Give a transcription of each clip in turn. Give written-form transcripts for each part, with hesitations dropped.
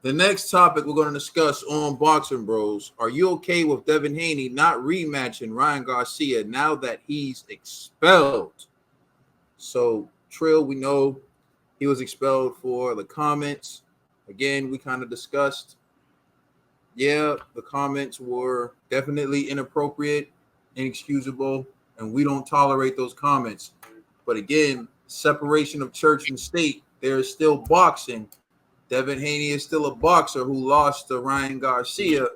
The next topic we're going to discuss on Boxing Bros. Are you okay with Devin Haney not rematching Ryan Garcia now that he's expelled? So, Trill, we know he was expelled for the comments. Again, we kind of discussed, yeah, the comments were definitely inappropriate, inexcusable, and we don't tolerate those comments. But again, separation of church and state, there is still boxing. Devin Haney is still a boxer who lost to Ryan Garcia.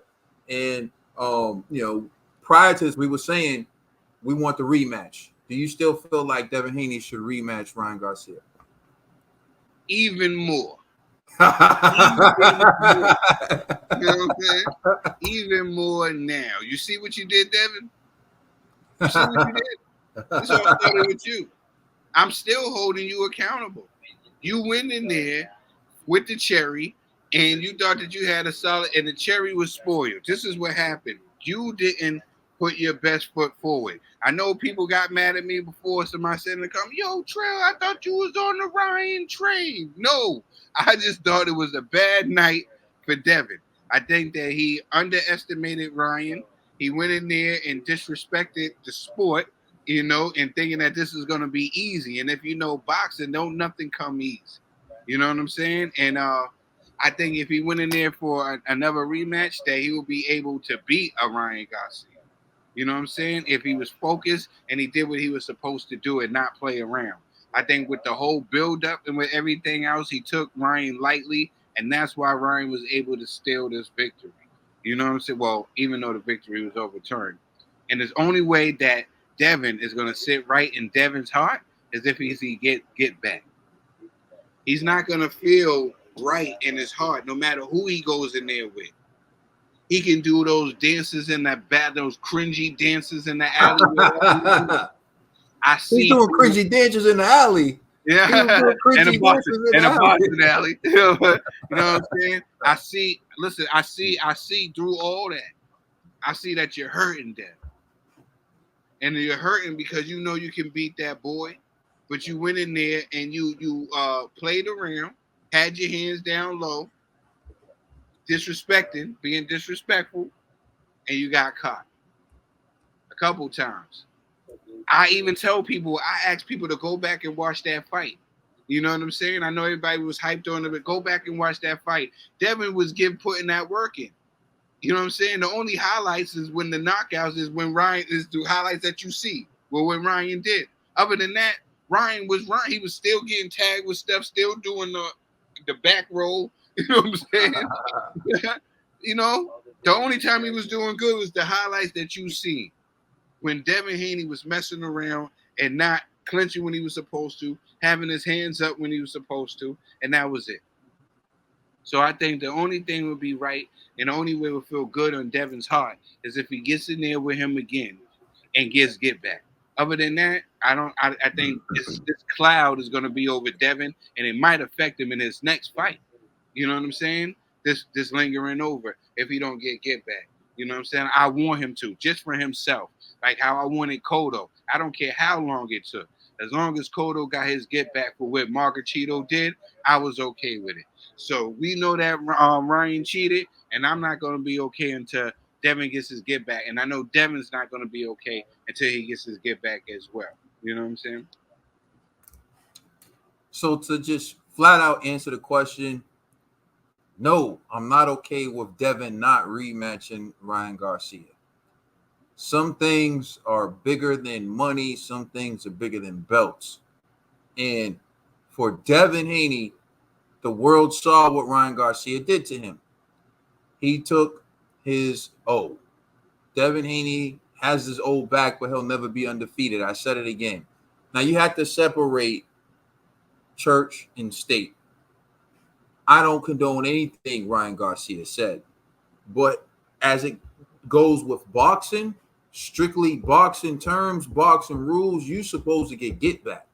And, prior to this, we were saying we want the rematch. Do you still feel like Devin Haney should rematch Ryan Garcia? Even more. Even more. You know what I'm saying? Even more now. You see what you did, Devin? You see what you did? That's all I started with you. I'm still holding you accountable. You went in there with the cherry, and you thought that you had a solid, and the cherry was spoiled. This is what happened. You didn't put your best foot forward. I know people got mad at me before. Somebody said in the comments, "Yo, Trail, I thought you was on the Ryan train." No, I just thought it was a bad night for Devin. I think that he underestimated Ryan. He went in there and disrespected the sport, and thinking that this is going to be easy. And if you know boxing, don't nothing come easy. You know what I'm saying? And I think if he went in there for another rematch, that he will be able to beat a Ryan Garcia. You know what I'm saying? If he was focused and he did what he was supposed to do and not play around. I think with the whole build-up and with everything else, he took Ryan lightly, and that's why Ryan was able to steal this victory. You know what I'm saying? Well, even though the victory was overturned. And the only way that Devin is going to sit right in Devin's heart is if he get back. He's not going to feel right in his heart no matter who he goes in there with. He can do those dances in that those cringy dances in the alley. I see. He's doing cringy dances in the alley. Yeah, and a boxing alley. You know what I'm saying? I see. Listen, I see through all that. I see that you're hurting, Devin, and you're hurting because you know you can beat that boy, but you went in there and you played around, had your hands down low, being disrespectful, and you got caught a couple times. I even tell people, I ask people to go back and watch that fight. You know what I'm saying? I know everybody was hyped on it, but go back and watch that fight. Devin was putting that work in. You know what I'm saying? The only highlights is when the knockouts is when Ryan is the highlights that you see. Well, what Ryan did. Other than that, Ryan. He was still getting tagged with stuff, still doing the back roll. You know what I'm saying? The only time he was doing good was the highlights that you see. When Devin Haney was messing around and not clinching when he was supposed to, having his hands up when he was supposed to, and that was it. So I think the only thing would be right and the only way would feel good on Devin's heart is if he gets in there with him again and get back. Other than that, I think this cloud is going to be over Devin, and it might affect him in his next fight. You know what I'm saying? This lingering over if he don't get back. You know what I'm saying? I want him to, just for himself. Like how I wanted Cotto. I don't care how long it took. As long as Cotto got his get back for what Margarito did, I was okay with it. So we know that Ryan cheated, and I'm not going to be okay until Devin gets his get back. And I know Devin's not going to be okay until he gets his get back as well. You know what I'm saying? So to just flat out answer the question, no, I'm not okay with Devin not rematching Ryan Garcia. Some things are bigger than money. Some things are bigger than belts. And for Devin Haney, the world saw what Ryan Garcia did to him. He took his O. Devin Haney has his O back, but he'll never be undefeated. I said it again. Now, you have to separate church and state. I don't condone anything Ryan Garcia said. But as it goes with boxing, strictly boxing terms, boxing rules, you're supposed to get back.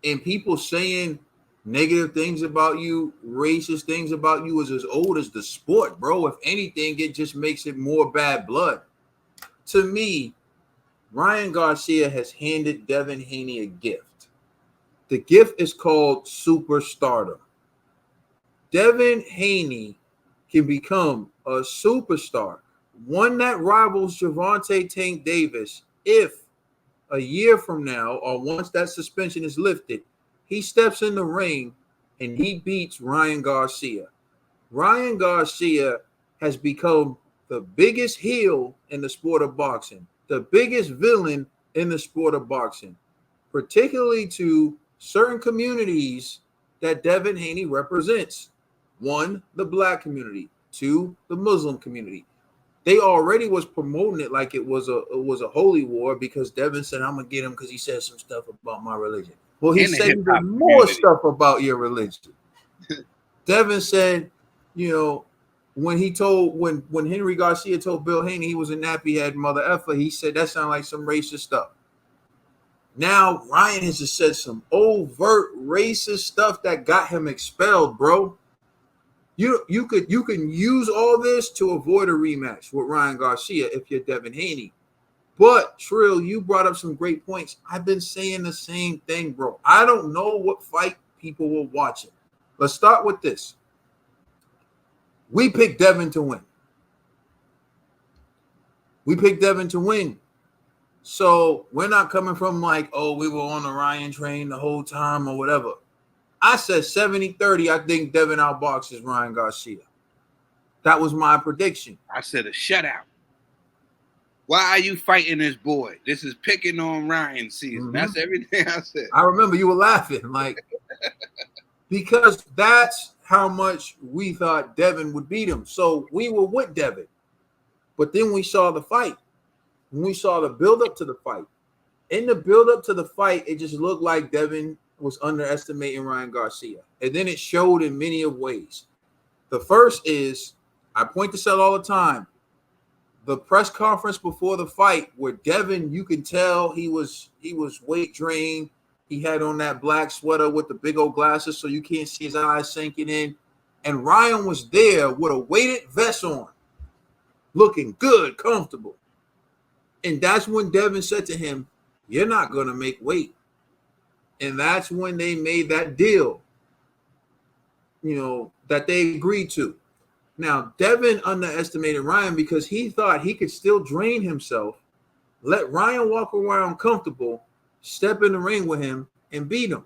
And people saying negative things about you, racist things about you is as old as the sport, bro. If anything, it just makes it more bad blood. To me, Ryan Garcia has handed Devin Haney a gift. The gift is called superstardom. Devin Haney can become a superstar, one that rivals Gervonta Tank Davis, if a year from now or once that suspension is lifted, he steps in the ring and he beats Ryan Garcia. Ryan Garcia has become the biggest heel in the sport of boxing, the biggest villain in the sport of boxing, particularly to certain communities that Devin Haney represents. One, the black community. Two, the Muslim community. They already was promoting it like it was a holy war because Devin said, I'm gonna get him because he said some stuff about my religion. Well, he In the said hip hop even more community. stuff about your religion. Devin said, you know, when Henry Garcia told Bill Haney he was a nappy head mother effer, he said that sounded like some racist stuff. Now Ryan has just said some overt racist stuff that got him expelled, bro. You can use all this to avoid a rematch with Ryan Garcia if you're Devin Haney. But Trill, you brought up some great points. I've been saying the same thing, bro. I don't know what fight people were watching. Let's start with this. We picked Devin to win. So we're not coming from like, oh, we were on the Ryan train the whole time or whatever. I said 70-30. I think Devin outboxes Ryan Garcia. That was my prediction. I said a shutout. Why are you fighting this boy? This is picking on Ryan season. Mm-hmm. That's everything I said. I remember you were laughing, like, because that's how much we thought Devin would beat him. So we were with Devin. But then we saw the fight. When we saw the build-up to the fight. In the build-up to the fight, it just looked like Devin was underestimating Ryan Garcia. And then it showed in many of ways. The first is, I point this out all the time, the press conference before the fight where Devin, you can tell he was weight drained. He had on that black sweater with the big old glasses so you can't see his eyes sinking in. And Ryan was there with a weighted vest on, looking good, comfortable. And that's when Devin said to him, you're not going to make weight. And that's when they made that deal, that they agreed to. Now, Devin underestimated Ryan because he thought he could still drain himself, let Ryan walk around comfortable, step in the ring with him, and beat him.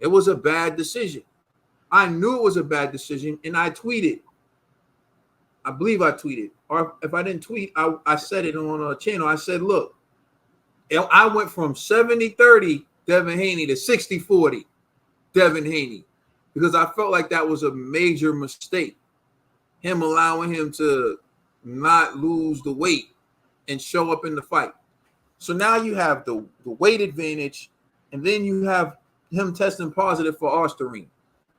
It was a bad decision. I knew it was a bad decision, and I tweeted. I believe I tweeted. Or if I didn't tweet, I said it on a channel. I said, look, I went from 70-30 Devin Haney to 60-40 Devin Haney because I felt like that was a major mistake. Him allowing him to not lose the weight and show up in the fight. So now you have the weight advantage, and then you have him testing positive for Ostarine.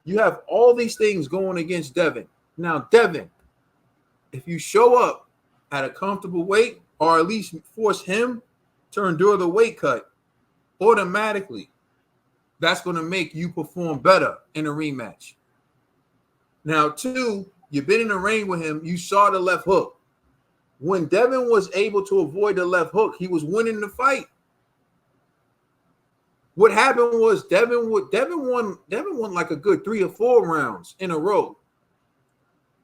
You have all these things going against Devin. Now, Devin, if you show up at a comfortable weight or at least force him to endure the weight cut, automatically, that's going to make you perform better in a rematch. Now, two, you've been in the ring with him. You saw the left hook. When Devin was able to avoid the left hook, he was winning the fight. What happened was Devin won like a good 3 or 4 rounds in a row.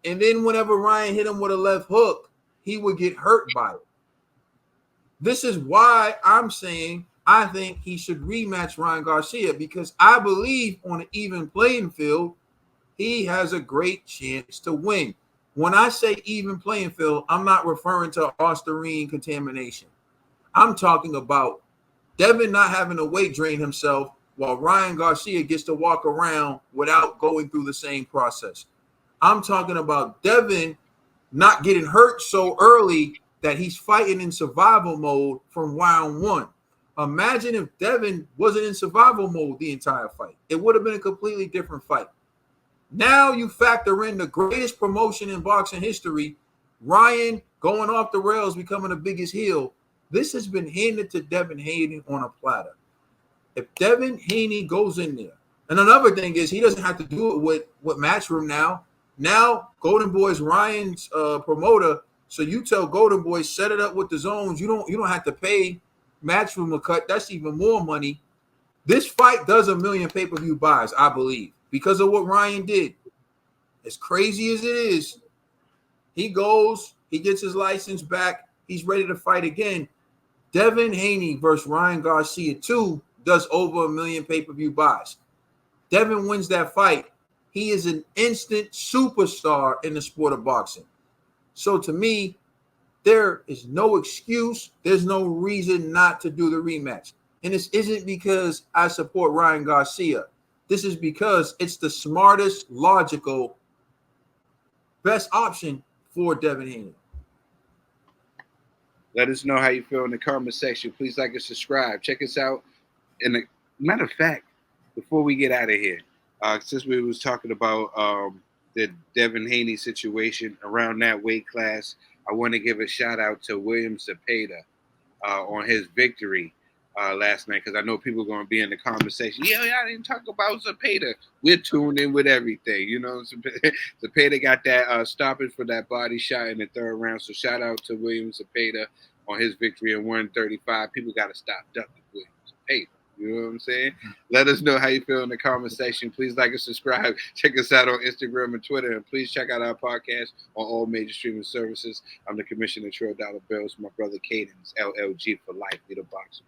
And then whenever Ryan hit him with a left hook, he would get hurt by it. This is why I'm saying I think he should rematch Ryan Garcia, because I believe on an even playing field, he has a great chance to win. When I say even playing field, I'm not referring to Ostarine contamination. I'm talking about Devin not having to weight drain himself while Ryan Garcia gets to walk around without going through the same process. I'm talking about Devin not getting hurt so early that he's fighting in survival mode from round 1. Imagine if Devin wasn't in survival mode the entire fight. It would have been a completely different fight. Now you factor in the greatest promotion in boxing history, Ryan going off the rails, becoming the biggest heel. This has been handed to Devin Haney on a platter. If Devin Haney goes in there, and another thing is he doesn't have to do it with Matchroom now. Now Golden Boy's Ryan's promoter, so you tell Golden Boy set it up with the zones. You don't have to pay Matchroom a cut. That's even more money. This fight does 1 million pay-per-view buys, I believe, because of what Ryan did. as crazy as it is, he goes, he gets his license back, he's ready to fight again. Devin Haney versus Ryan Garcia 2 does over 1 million pay-per-view buys. Devin wins that fight. He is an instant superstar in the sport of boxing. So to me, there is no excuse. There's no reason not to do the rematch. And this isn't because I support Ryan Garcia. This is because it's the smartest, logical, best option for Devin Haney. Let us know how you feel in the comment section. Please like and subscribe. Check us out. And matter of fact, before we get out of here, since we was talking about the Devin Haney situation around that weight class, I want to give a shout out to William Zepeda on his victory last night, because I know people are going to be in the comment section. Yeah, I didn't talk about Zepeda. We're tuned in with everything. You know, Zepeda got that stoppage for that body shot in the third round. So shout out to William Zepeda on his victory in 135. People got to stop ducking William Zepeda. You know what I'm saying? Let us know how you feel in the comment section. Please like and subscribe. Check us out on Instagram and Twitter. And please check out our podcast on all major streaming services. I'm the Commissioner Trill Dollar Bills. My brother Caden's LLG for life. Be the boxer.